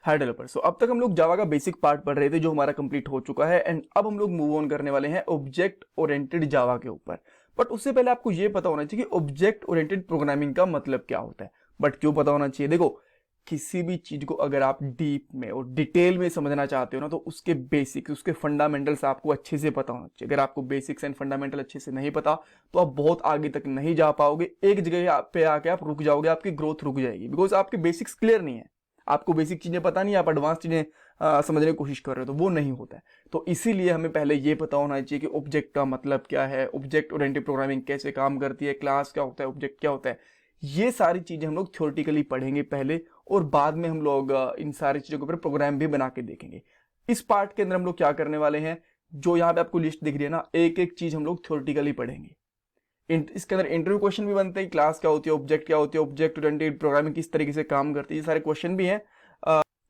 हाय developer. सो अब तक हम लोग जावा का बेसिक पार्ट पढ़ रहे थे जो हमारा कंप्लीट हो चुका है एंड अब हम लोग मूव ऑन करने वाले हैं ऑब्जेक्ट ओरिएंटेड जावा के ऊपर। बट उससे पहले आपको ये पता होना चाहिए कि ऑब्जेक्ट ओरिएंटेड प्रोग्रामिंग का मतलब क्या होता है। बट क्यों पता होना चाहिए? देखो, किसी भी चीज को अगर आप डीप में और डिटेल में समझना चाहते हो ना, तो उसके बेसिक्स, उसके फंडामेंटल्स आपको अच्छे से पता होना चाहिए। अगर आपको बेसिक्स एंड फंडामेंटल अच्छे से नहीं पता तो आप बहुत आगे तक नहीं जा पाओगे। एक जगह पे आके आप रुक जाओगे, आपकी ग्रोथ रुक जाएगी, बिकॉज आपके बेसिक्स क्लियर नहीं है। आपको बेसिक चीजें पता नहीं, आप एडवांस चीजें समझने की कोशिश कर रहे हो, तो वो नहीं होता है। तो इसीलिए हमें पहले ये पता होना चाहिए कि ऑब्जेक्ट का मतलब क्या है, ऑब्जेक्ट ओरिएंटेड प्रोग्रामिंग कैसे काम करती है, क्लास क्या होता है, ऑब्जेक्ट क्या होता है। ये सारी चीजें हम लोग थ्योरेटिकली पढ़ेंगे पहले, और बाद में हम लोग इन सारी चीजों के ऊपर प्रोग्राम भी बना के देखेंगे। इस पार्ट के अंदर हम लोग क्या करने वाले हैं, जो यहाँ पे आपको लिस्ट दिख रही है ना, एक एक चीज हम लोग थ्योरेटिकली पढ़ेंगे। इसके अंदर इंटरव्यू क्वेश्चन भी बनते हैं, क्लास क्या होती है, ऑब्जेक्ट क्या होती है, ऑब्जेक्ट ओरिएंटेड प्रोग्रामिंग किस तरीके से काम करती है, ये सारे क्वेश्चन भी हैं।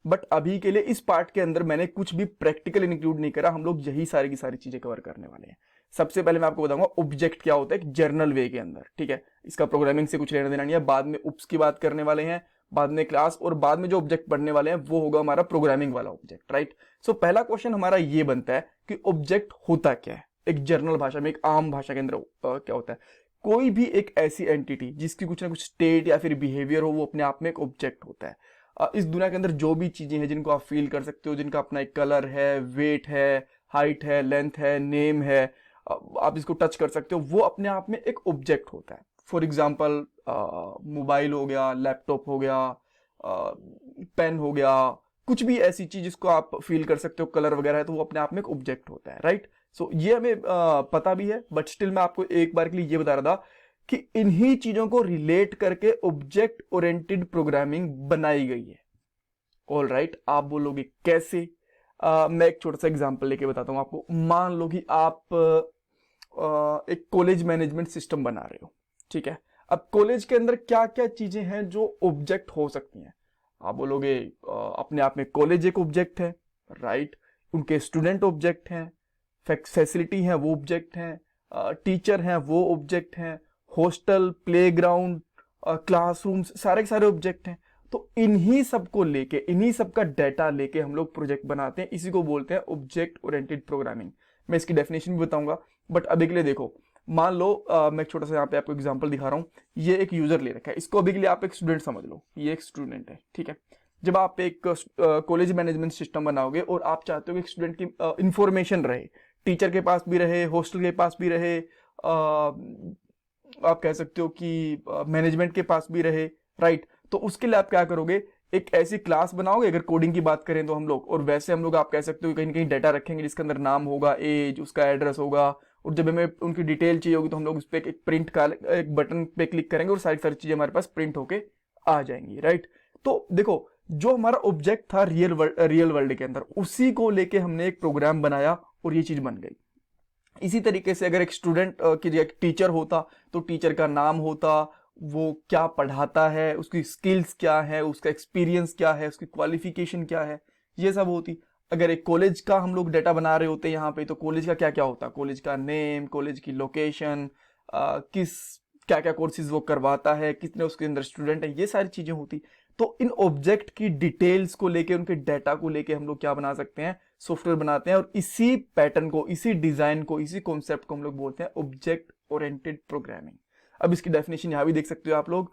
बट अभी के लिए इस पार्ट के अंदर मैंने कुछ भी प्रैक्टिकल इंक्लूड नहीं करा, हम लोग यही सारी की सारी चीजें कवर करने वाले हैं। सबसे पहले मैं आपको बताऊंगा ऑब्जेक्ट क्या होता है एक जर्नल वे के अंदर, ठीक है। इसका प्रोग्रामिंग से कुछ लेना देना नहीं है। बाद में उप्स की बात करने वाले हैं, बाद में क्लास, और बाद में जो ऑब्जेक्ट पढ़ने वाले हैं वो होगा हमारा प्रोग्रामिंग वाला ऑब्जेक्ट, राइट। सो पहला क्वेश्चन हमारा ये बनता है कि ऑब्जेक्ट होता क्या है एक जर्नल भाषा में, एक आम भाषा के अंदर क्या होता है। कोई भी एक ऐसी एंटिटी जिसकी कुछ ना कुछ स्टेट या फिर बिहेवियर हो, वो अपने आप में एक ऑब्जेक्ट होता है। इस दुनिया के अंदर जो भी चीजें हैं जिनको आप फील कर सकते हो, जिनका अपना एक कलर है, वेट है, हाइट है, लेंथ है, नेम है, आप इसको टच कर सकते हो, वो अपने आप में एक ऑब्जेक्ट होता है। फॉर एग्जाम्पल मोबाइल हो गया, लैपटॉप हो गया, पेन हो गया, कुछ भी ऐसी चीज जिसको आप फील कर सकते हो, कलर वगैरह है, तो वो अपने आप में एक ऑब्जेक्ट होता है, राइट। सो ये हमें पता भी है, बट स्टिल मैं आपको एक बार के लिए ये बता रहा था कि इन्हीं चीजों को रिलेट करके ऑब्जेक्ट ओरिएंटेड प्रोग्रामिंग बनाई गई है। ऑल राइट, आप बोलोगे कैसे? मैं एक छोटा सा एग्जांपल लेके बताता हूं आपको। मान लो कि आप एक कॉलेज मैनेजमेंट सिस्टम बना रहे हो, ठीक है। अब कॉलेज के अंदर क्या क्या चीजें हैं जो ऑब्जेक्ट हो सकती हैं? आप बोलोगे अपने आप में कॉलेज एक ऑब्जेक्ट है, राइट। उनके स्टूडेंट ऑब्जेक्ट हैं, फैसिलिटी हैं वो ऑब्जेक्ट हैं, टीचर हैं वो ऑब्जेक्ट हैं, हॉस्टल, प्लेग्राउंड, क्लासरूम्स, सारे के सारे ऑब्जेक्ट हैं। तो इन्हीं सब को लेके, इन्हीं सब का डाटा लेके हम लोग प्रोजेक्ट बनाते हैं, इसी को बोलते हैं ऑब्जेक्ट ओरिएंटेड प्रोग्रामिंग। मैं इसकी डेफिनेशन भी बताऊंगा, बट अभी के लिए देखो, मान लो मैं एक छोटा सा यहाँ पे आपको एग्जांपल दिखा रहा हूँ। ये एक यूजर ले रखा है, इसको अभी के लिए आप एक स्टूडेंट समझ लो, ये एक स्टूडेंट है, ठीक है। जब आप एक कॉलेज मैनेजमेंट सिस्टम बनाओगे और आप चाहते हो कि स्टूडेंट की इंफॉर्मेशन रहे, टीचर के पास भी रहे, हॉस्टल के पास भी रहे, आप कह सकते हो कि मैनेजमेंट के पास भी रहे, राइट। तो उसके लिए आप क्या करोगे, एक ऐसी क्लास बनाओगे, अगर कोडिंग की बात करें तो हम लोग, और वैसे हम लोग आप कह सकते हो कहीं ना कहीं डाटा रखेंगे जिसके अंदर नाम होगा, एज, उसका एड्रेस होगा, और जब हमें उनकी डिटेल चाहिए होगी तो हम लोग उस पर एक प्रिंट का एक बटन पे क्लिक करेंगे और सारी सारी चीजें हमारे पास प्रिंट होके आ जाएंगी, राइट। तो देखो, जो हमारा ऑब्जेक्ट था रियल वर्ल्ड के अंदर, उसी को लेके हमने एक प्रोग्राम बनाया और ये चीज बन गई। इसी तरीके से अगर एक स्टूडेंट की एक टीचर होता, तो टीचर का नाम होता, वो क्या पढ़ाता है, उसकी स्किल्स क्या है, उसका एक्सपीरियंस क्या है, उसकी क्वालिफिकेशन क्या है, ये सब होती। अगर एक कॉलेज का हम लोग डाटा बना रहे होते यहाँ पे, तो कॉलेज का क्या क्या होता, कॉलेज का नेम, कॉलेज की लोकेशन, किस क्या क्या कोर्सेज वो करवाता है, कितने उसके अंदर स्टूडेंट है, ये सारी चीजें होती। तो इन ऑब्जेक्ट की डिटेल्स को लेके, उनके डाटा को लेके हम लोग क्या बना सकते हैं, सॉफ्टवेयर बनाते हैं। और इसी पैटर्न को, इसी डिजाइन को, इसी कॉन्सेप्ट को हम लोग बोलते हैं ऑब्जेक्ट ओरिएंटेड प्रोग्रामिंग। अब इसकी डेफिनेशन यहां भी देख सकते हो आप लोग।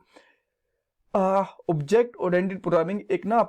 ऑब्जेक्ट ओरिएंटेड प्रोग्रामिंग एक ना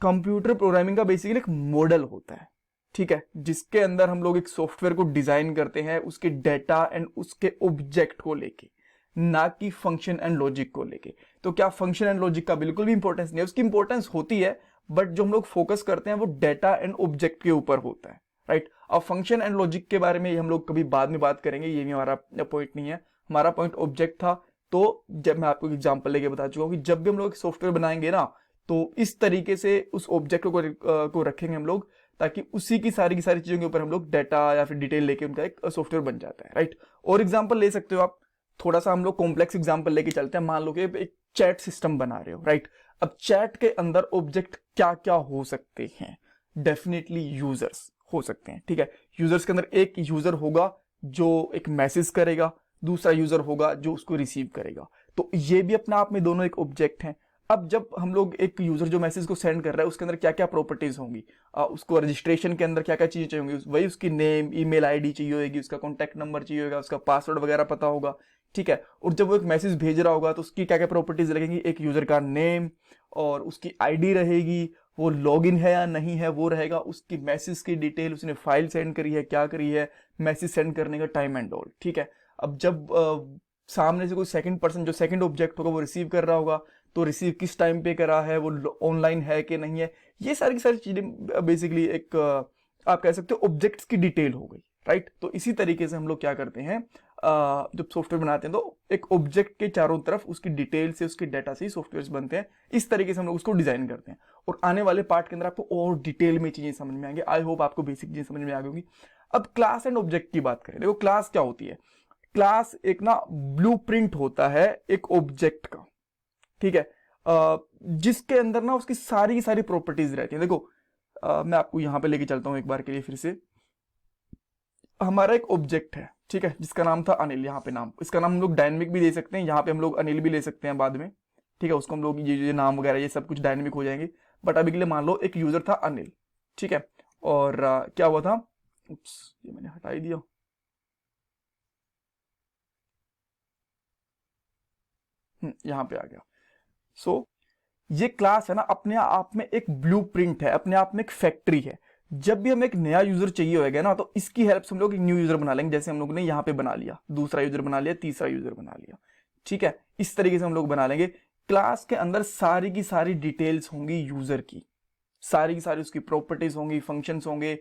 कंप्यूटर प्रोग्रामिंग का बेसिकली एक मॉडल होता है, ठीक है, जिसके अंदर हम लोग एक सॉफ्टवेयर को डिजाइन करते हैं उसके डाटा एंड उसके ऑब्जेक्ट को लेके, ना कि फंक्शन एंड लॉजिक को लेके। तो क्या फंक्शन एंड लॉजिक का बिल्कुल भी इंपॉर्टेंस नहीं है? उसकी इंपॉर्टेंस होती है, बट जो हम लोग फोकस करते हैं वो डाटा एंड ऑब्जेक्ट के ऊपर होता है, राइट। अब फंक्शन एंड लॉजिक के बारे में हम लोग कभी बाद में बात करेंगे, ये भी हमारा पॉइंट नहीं है। हमारा पॉइंट ऑब्जेक्ट था। तो जब मैं आपको एग्जांपल लेके बता चुका हूं कि जब भी हम लोग सॉफ्टवेयर बनाएंगे ना, तो इस तरीके से उस ऑब्जेक्ट को रखेंगे हम लोग, ताकि उसी की सारी चीजों के ऊपर हम लोग डाटा या फिर डिटेल लेके उनका एक सॉफ्टवेयर बन जाता है, राइट। और एग्जांपल ले सकते हो आप, थोड़ा सा हम लोग कॉम्प्लेक्स एग्जांपल लेके चलते हैं। मान लो कि एक चैट सिस्टम बना रहे हो, राइट। अब चैट के अंदर ऑब्जेक्ट क्या क्या हो सकते हैं? डेफिनेटली यूजर्स हो सकते हैं, ठीक है। यूजर्स के अंदर एक यूजर होगा जो एक मैसेज करेगा, दूसरा यूजर होगा जो उसको रिसीव करेगा। तो ये भी अपने आप में दोनों एक ऑब्जेक्ट हैं। अब जब हम लोग एक यूजर जो मैसेज को सेंड कर रहा है उसके अंदर क्या क्या प्रॉपर्टीज होंगी, उसको रजिस्ट्रेशन के अंदर क्या क्या चीजें चाहिए होंगी, वही उसकी नेम, ईमेल आईडी चाहिए होगी, उसका कॉन्टैक्ट नंबर चाहिए होगा, उसका पासवर्ड वगैरह पता होगा, ठीक है। और जब वो एक मैसेज भेज रहा होगा तो उसकी क्या क्या प्रॉपर्टीज लगेंगी, एक यूजर का नेम और उसकी आईडी रहेगी, वो लॉगिन है या नहीं है वो रहेगा, उसकी मैसेज की डिटेल, उसने फाइल सेंड करी है क्या करी है, मैसेज सेंड करने का टाइम एंड ऑल, ठीक है। अब जब सामने से कोई सेकंड पर्सन जो सेकंड ऑब्जेक्ट होगा वो रिसीव कर रहा होगा, तो रिसीव किस टाइम पे करा है, वो ऑनलाइन है कि नहीं है, ये सारी की सारी चीजें बेसिकली एक आप कह सकते हो ऑब्जेक्ट्स की डिटेल हो गई, राइट। तो इसी तरीके से हम लोग क्या करते हैं, जब सॉफ्टवेयर बनाते हैं तो एक ऑब्जेक्ट के चारों तरफ उसकी डिटेल से, उसके डाटा से सॉफ्टवेयर बनते हैं, इस तरीके से हम लोग उसको डिजाइन करते हैं। और आने वाले पार्ट के अंदर आपको और डिटेल में चीजें समझ में आएंगी। आई होप आपको बेसिक चीजें समझ में आ गई होंगी। अब क्लास एंड ऑब्जेक्ट की बात करें, देखो क्लास क्या होती है, क्लास एक ना ब्लूप्रिंट होता है एक ऑब्जेक्ट का, ठीक है, जिसके अंदर ना उसकी सारी की सारी प्रॉपर्टीज रहती हैं। देखो मैं आपको यहां पे लेके चलता हूं एक बार के लिए फिर से। हमारा एक ऑब्जेक्ट है, ठीक है, जिसका नाम था अनिल, यहाँ पे नाम, इसका नाम हम लोग डायनेमिक भी दे सकते हैं, यहाँ पे हम लोग अनिल भी ले सकते हैं बाद में, ठीक है। उसको हम लोग ये नाम वगैरह ये सब कुछ डायनेमिक हो जाएंगे, बट अभी के लिए मान लो एक यूजर था अनिल, ठीक है। और क्या हुआ था, ये मैंने हटा ही दिया, यहाँ पे आ गया। सो ये क्लास है ना अपने आप में एक ब्लूप्रिंट है, अपने आप में एक फैक्ट्री है। जब भी हमें एक नया यूजर चाहिए होगा ना तो इसकी हेल्प से हम लोग एक न्यू यूजर बना लेंगे, जैसे हम लोग ने यहाँ पे बना लिया, दूसरा यूजर बना लिया, तीसरा यूजर बना लिया, ठीक है। इस तरीके से हम लोग बना लेंगे। क्लास के अंदर सारी की सारी डिटेल्स होंगी यूजर की, सारी की सारी उसकी प्रॉपर्टीज होंगी, फंक्शंस होंगे,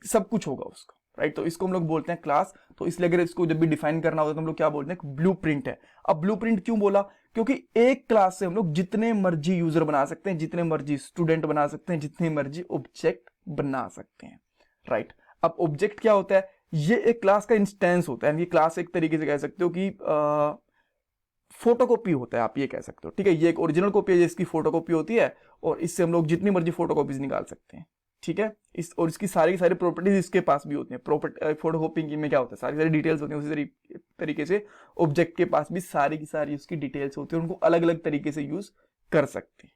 सब कुछ होगा उसका, राइट। तो इसको हम लोग बोलते हैं क्लास। तो इसलिए अगर इसको जब भी डिफाइन करना होता है तो हम लोग क्या बोलते हैं, ब्लूप्रिंट है। अब ब्लूप्रिंट क्यों बोला, क्योंकि एक क्लास से हम लोग जितने मर्जी यूजर बना सकते हैं, जितने मर्जी स्टूडेंट बना सकते हैं, जितने मर्जी ऑब्जेक्ट बना सकते हैं, राइट। अब ऑब्जेक्ट क्या होता है, ये एक क्लास का इंस्टेंस होता है। ये क्लास एक तरीके से कह सकते हो कि फोटोकॉपी होता है, आप ये कह सकते हो, ठीक है। ये एक ओरिजिनल कॉपी है जिसकी फोटोकॉपी होती है, और इससे हम लोग जितनी मर्जी फोटोकॉपीज निकाल सकते हैं, ठीक है। इस और इसकी सारी की सारी प्रॉपर्टीज इसके पास भी होती हैं। प्रॉपर्टी फोटोकॉपी में क्या होता है, सारी सारी डिटेल्स होती हैं, उसी तरीके से ऑब्जेक्ट के पास भी सारी की सारी उसकी डिटेल्स होती है, उनको अलग अलग तरीके से यूज कर सकते हैं,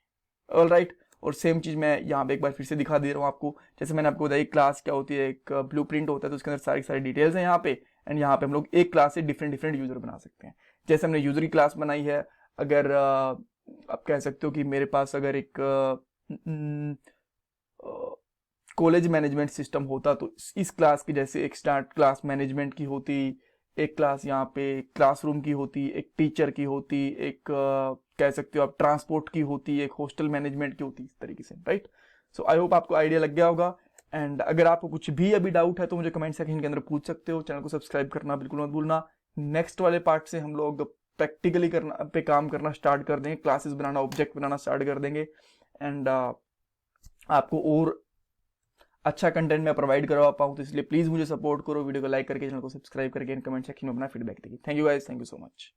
ऑल राइट। और सेम चीज मैं यहाँ पे एक बार फिर से दिखा दे रहा हूँ आपको। जैसे मैंने आपको बताया क्लास क्या होती है, एक ब्लूप्रिंट होता है, तो उसके अंदर सारी सारी डिटेल्स हैं यहाँ पे, एंड यहाँ पे हम लोग एक क्लास से डिफरेंट डिफरेंट यूजर बना सकते हैं। जैसे हमने यूजर की क्लास बनाई है, अगर आप कह सकते हो कि मेरे पास अगर एक कॉलेज मैनेजमेंट सिस्टम होता तो इस क्लास की जैसे एक स्टार्ट क्लास मैनेजमेंट की होती, एक क्लास यहाँ पे क्लासरूम की होती, एक टीचर की होती, एक कह सकते हो आप ट्रांसपोर्ट की होती, एक हॉस्टल मैनेजमेंट की होती, इस तरीके से, राइट। सो आई होप आपको आइडिया लग गया होगा। एंड अगर आपको कुछ भी अभी डाउट है तो मुझे कमेंट सेक्शन के अंदर पूछ सकते हो। चैनल को सब्सक्राइब करना बिल्कुल मत भूलना। नेक्स्ट वाले पार्ट से हम लोग प्रैक्टिकली करना पे काम करना स्टार्ट कर देंगे, क्लासेस बनाना, ऑब्जेक्ट बनाना स्टार्ट कर देंगे, एंड आपको और अच्छा कंटेंट मैं प्रोवाइड करवा पाऊँ, तो इसलिए प्लीज मुझे सपोर्ट करो, वीडियो को लाइक करके, चैनल को सब्सक्राइब करके, कमेंट सेक्शन में अपना फीडबैक देखिए। Thank you guys, thank you so much.